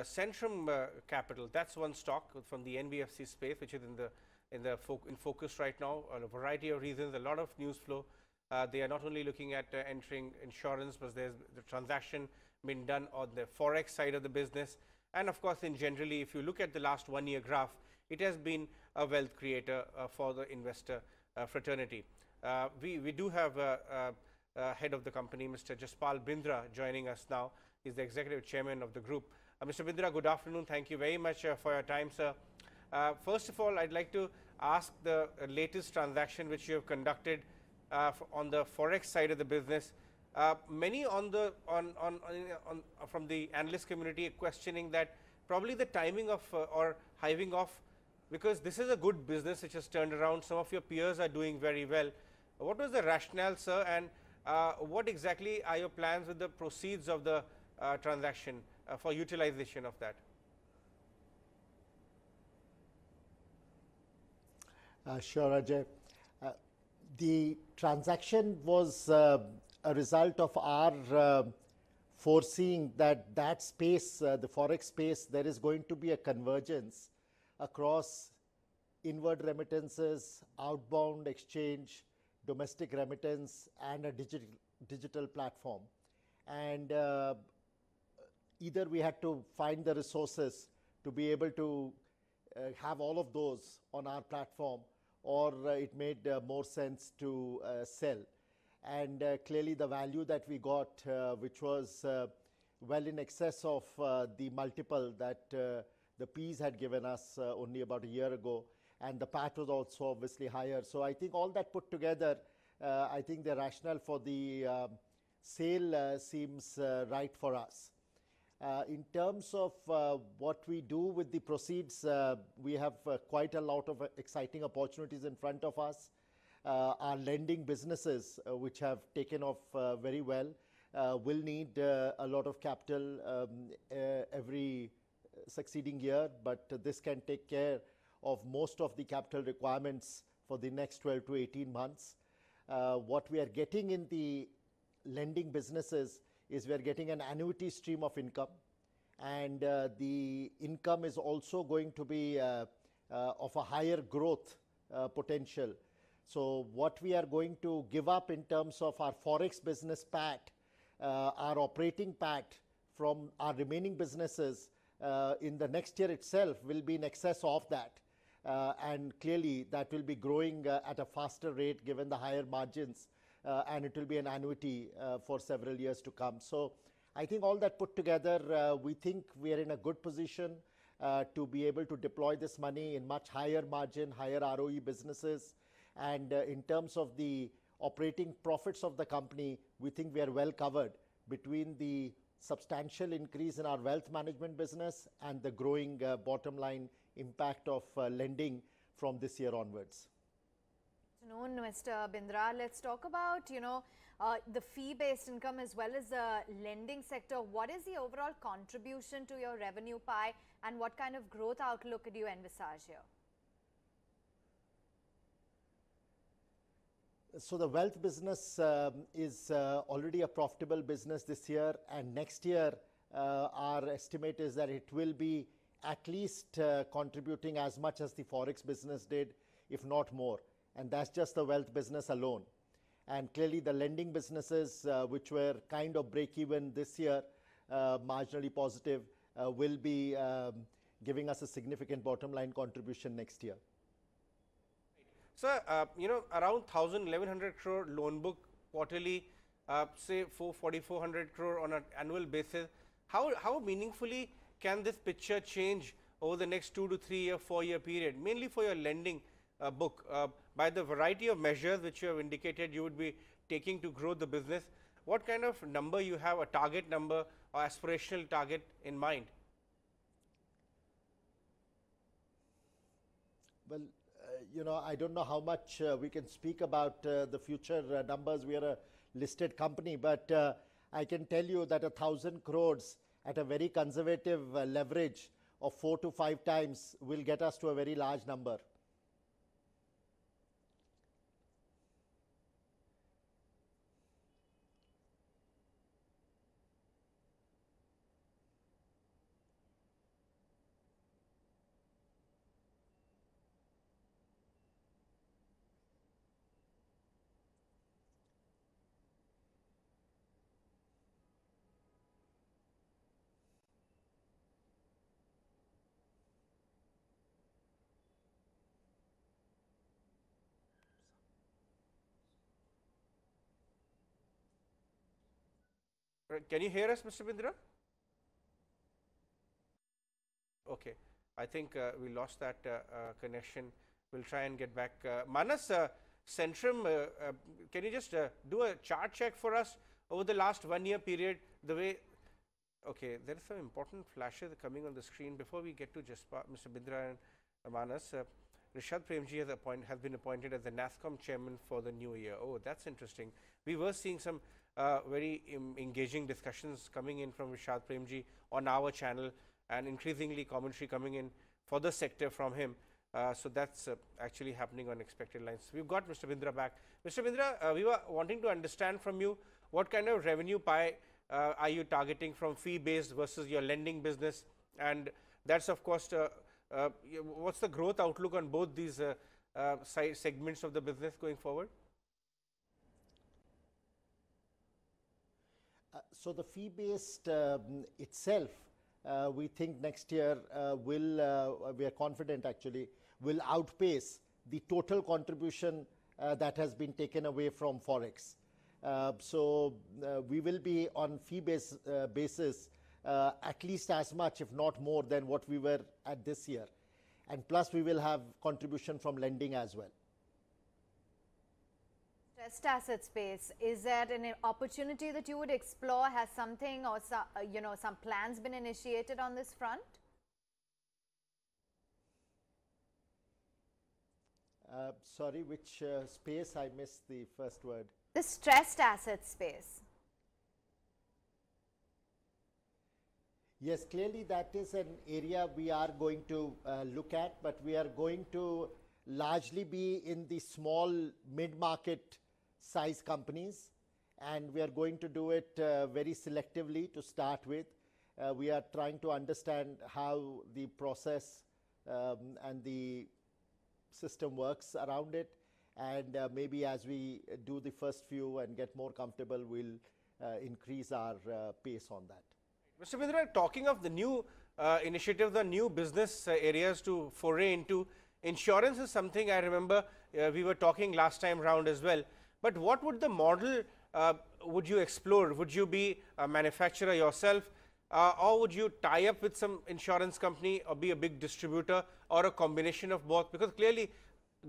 Centrum Capital, that's one stock from the NBFC space, which is in focus right now. A variety of reasons, a lot of news flow. They are not only looking at entering insurance, but there's the transaction been done on the Forex side of the business. And of course, in generally, if you look at the last 1 year graph, it has been a wealth creator for the investor fraternity. We do have head of the company, Mr. Jaspal Bindra, joining us now. He's the executive chairman of the group. Mr. Bindra, good afternoon. Thank you very much for your time, sir. First of all, I'd like to ask the latest transaction which you have conducted on the Forex side of the business. Many from the analyst community are questioning that probably the timing of or hiving off, because this is a good business which has turned around. Some of your peers are doing very well. What was the rationale, sir, and what exactly are your plans with the proceeds of the transaction for utilization of that? Sure, Ajay. The transaction was a result of our foreseeing that space, the Forex space, there is going to be a convergence across inward remittances, outbound exchange, domestic remittance, and a digital platform. And either we had to find the resources to be able to have all of those on our platform, or it made more sense to sell. And clearly the value that we got, which was well in excess of the multiple that the Ps had given us only about a year ago, and the PAT was also obviously higher. So I think all that put together, I think the rationale for the sale seems right for us. In terms of what we do with the proceeds, we have quite a lot of exciting opportunities in front of us. Our lending businesses, which have taken off very well, will need a lot of capital every succeeding year, but this can take care of most of the capital requirements for the next 12 to 18 months. What we are getting in the lending businesses is we are getting an annuity stream of income, and the income is also going to be of a higher growth potential. So what we are going to give up in terms of our Forex business PAT, our operating PAT from our remaining businesses in the next year itself will be in excess of that. And clearly that will be growing at a faster rate given the higher margins, and it will be an annuity for several years to come. So I think all that put together, we think we are in a good position to be able to deploy this money in much higher margin, higher ROE businesses. And in terms of the operating profits of the company, we think we are well covered between the substantial increase in our wealth management business and the growing bottom line impact of lending from this year onwards. Good afternoon, Mr. Bindra. Let's talk about, the fee-based income as well as the lending sector. What is the overall contribution to your revenue pie, and what kind of growth outlook do you envisage here? So the wealth business is already a profitable business this year, and next year our estimate is that it will be at least contributing as much as the Forex business did, if not more. And that's just the wealth business alone. And clearly the lending businesses, which were kind of break even this year, marginally positive, will be giving us a significant bottom line contribution next year. So, around 1,100 crore loan book quarterly, say 400 crore on an annual basis. How meaningfully can this picture change over the next 2 to 3 year, 4 year period, mainly for your lending book, by the variety of measures which you have indicated you would be taking to grow the business? What kind of number you have, a target number or aspirational target in mind? Well, I don't know how much we can speak about the future numbers. We are a listed company, but I can tell you that 1,000 crores at a very conservative leverage of 4 to 5 times will get us to a very large number. Can you hear us, Mr. Bindra? Okay, I think we lost that connection. We'll try and get back. Manas, Centrum, can you just do a chart check for us over the last 1 year period? The way, okay, there is some important flashes coming on the screen. Before we get to Jaspal, Mr. Bindra and Manas, Rishad Premji has been appointed as the NASSCOM chairman for the new year. Oh, that's interesting. We were seeing some very engaging discussions coming in from Rishad Premji on our channel, and increasingly commentary coming in for the sector from him. So that's actually happening on expected lines. We've got Mr. Bindra back. Mr. Bindra, we were wanting to understand from you what kind of revenue pie are you targeting from fee-based versus your lending business, and that's of course what's the growth outlook on both these segments of the business going forward? So the fee-based itself, we think next year we are confident actually, will outpace the total contribution that has been taken away from Forex. So we will be on fee-based basis at least as much, if not more, than what we were at this year. And plus we will have contribution from lending as well. Stressed asset space, is that an opportunity that you would explore? Has something or some plans been initiated on this front? Sorry, which space? I missed the first word. The stressed asset space. Yes, clearly that is an area we are going to look at, but we are going to largely be in the small mid-market size companies, and we are going to do it very selectively to start with. We are trying to understand how the process and the system works around it, and maybe as we do the first few and get more comfortable, we'll increase our pace on that. Mr. Bindra, talking of the new initiative, the new business areas to foray into, insurance is something I remember we were talking last time round as well. But what would the model would you explore? Would you be a manufacturer yourself, or would you tie up with some insurance company or be a big distributor, or a combination of both? Because clearly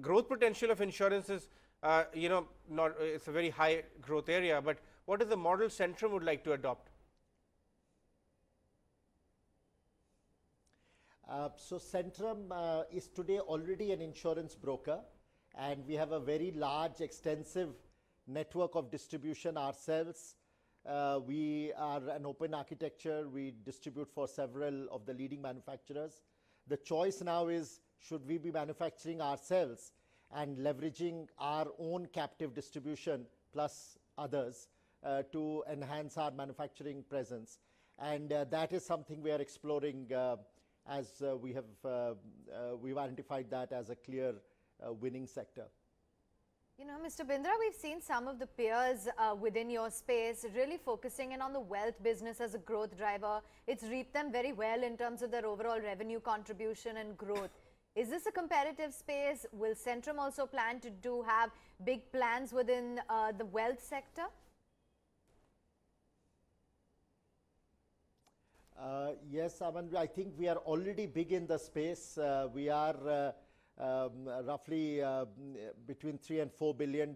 growth potential of insurance is it's a very high growth area, but what is the model Centrum would like to adopt? So Centrum is today already an insurance broker, and we have a very large extensive network of distribution ourselves. We are an open architecture. We distribute for several of the leading manufacturers. The choice now is, should we be manufacturing ourselves and leveraging our own captive distribution plus others to enhance our manufacturing presence? And that is something we are exploring as we've identified that as a clear winning sector. You know, Mr. Bindra, we've seen some of the peers within your space really focusing in on the wealth business as a growth driver. It's reaped them very well in terms of their overall revenue contribution and growth. Is this a competitive space? Will Centrum also plan to have big plans within the wealth sector? Yes, Aman, I think we are already big in the space. We are roughly between $3 and $4 billion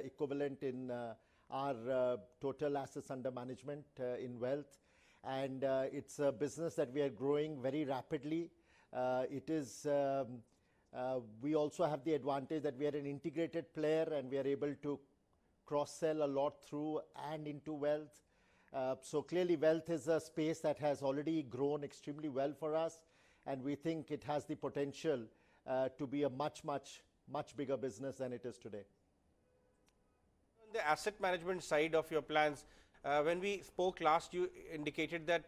equivalent in our total assets under management in wealth. And it's a business that we are growing very rapidly. We also have the advantage that we are an integrated player, and we are able to cross-sell a lot through and into wealth. So clearly wealth is a space that has already grown extremely well for us, and we think it has the potential to be a much bigger business than it is today. On the asset management side of your plans, when we spoke last, you indicated that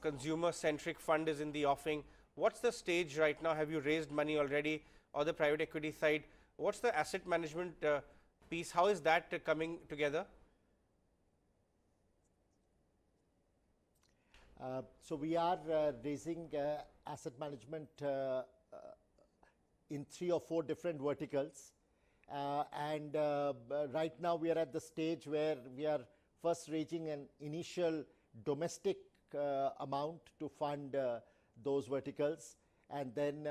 consumer-centric fund is in the offing. What's the stage right now? Have you raised money already, or the private equity side? What's the asset management piece? How is that coming together? So we are raising asset management in 3 or 4 different verticals, and right now we are at the stage where we are first raising an initial domestic amount to fund those verticals, and then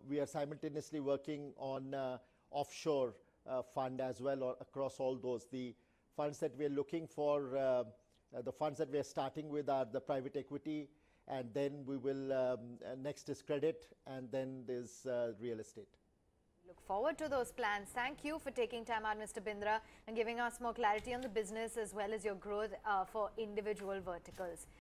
we are simultaneously working on offshore fund as well, or across all those. The funds that we are looking for, the funds that we are starting with are the private equity, and then we will, next is credit, and then there's real estate. Look forward to those plans. Thank you for taking time out, Mr. Bindra, and giving us more clarity on the business as well as your growth for individual verticals.